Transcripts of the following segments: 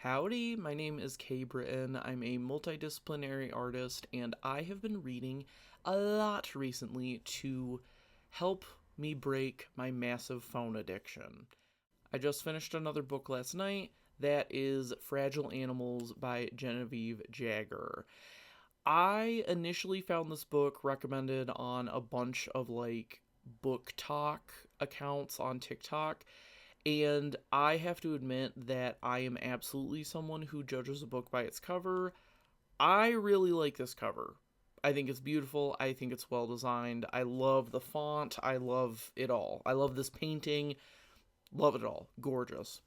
Howdy, my name is Kay Britton. I'm a multidisciplinary artist, and I have been reading a lot recently to help me break my massive phone addiction. I just finished another book last night that is Fragile Animals by Genevieve Jagger. I initially found this book recommended on a bunch of book talk accounts on TikTok. And I have to admit that I am absolutely someone who judges a book by its cover. I really like this cover. I think it's beautiful. I think it's well designed. I love the font. I love it all. I love this painting. Love it all. Gorgeous.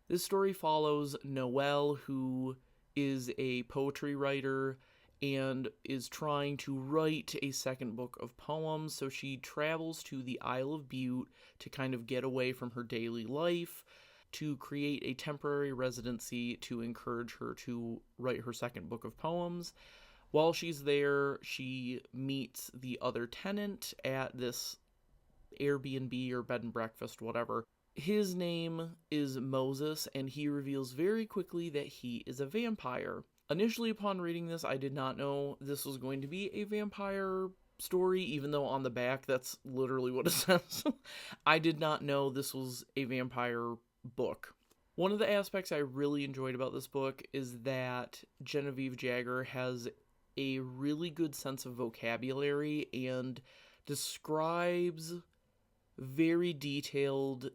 This story follows Noelle, who is a poetry writer and is trying to write a second book of poems. So she travels to the Isle of Bute to kind of get away from her daily life, to create a temporary residency to encourage her to write her second book of poems. While she's there, she meets the other tenant at this Airbnb or bed and breakfast, whatever. His name is Moses, and he reveals very quickly that he is a vampire. Initially, upon reading this, I did not know this was going to be a vampire story, even though on the back that's literally what it says. I did not know this was a vampire book. One of the aspects I really enjoyed about this book is that Genevieve Jagger has a really good sense of vocabulary and describes very detailed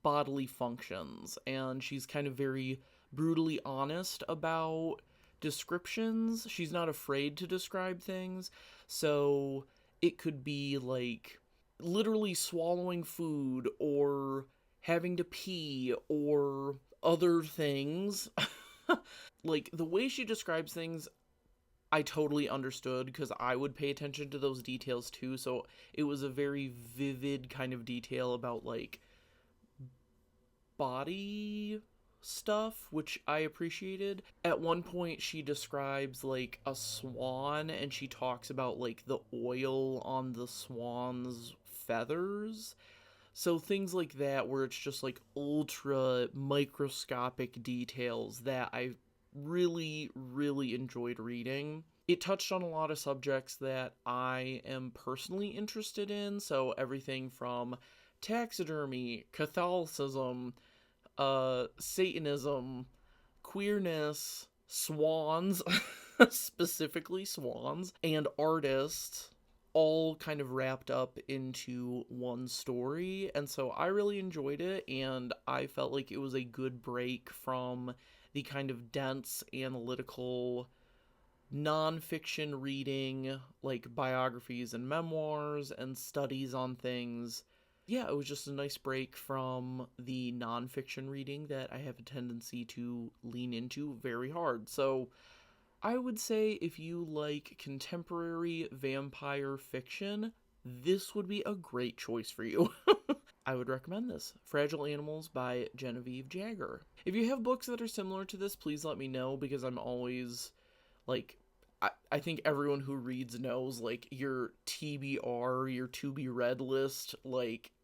bodily functions, and she's kind of very brutally honest about descriptions. She's not afraid to describe things, so it could be like literally swallowing food or having to pee or other things. Like, the way she describes things, I totally understood because I would pay attention to those details too, so it was a very vivid kind of detail about body stuff, which I appreciated. At one point, she describes a swan, and she talks about the oil on the swan's feathers. So things like that, where it's just ultra microscopic details that I really, really enjoyed reading. It touched on a lot of subjects that I am personally interested in, so everything from taxidermy, Catholicism, Satanism, queerness, swans, specifically swans, and artists, all kind of wrapped up into one story. And so I really enjoyed it, and I felt like it was a good break from the kind of dense, analytical, nonfiction reading, like biographies and memoirs and studies on things. Yeah, it was just a nice break from the nonfiction reading that I have a tendency to lean into very hard. So I would say if you like contemporary vampire fiction, this would be a great choice for you. I would recommend this. Fragile Animals by Genevieve Jagger. If you have books that are similar to this, please let me know, because I'm always, I think everyone who reads knows, your TBR, your to be read list,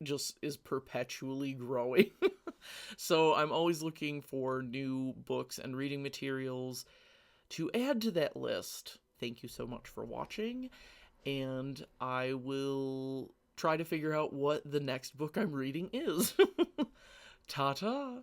just is perpetually growing. So I'm always looking for new books and reading materials to add to that list. Thank you so much for watching, and I will try to figure out what the next book I'm reading is. Ta-ta!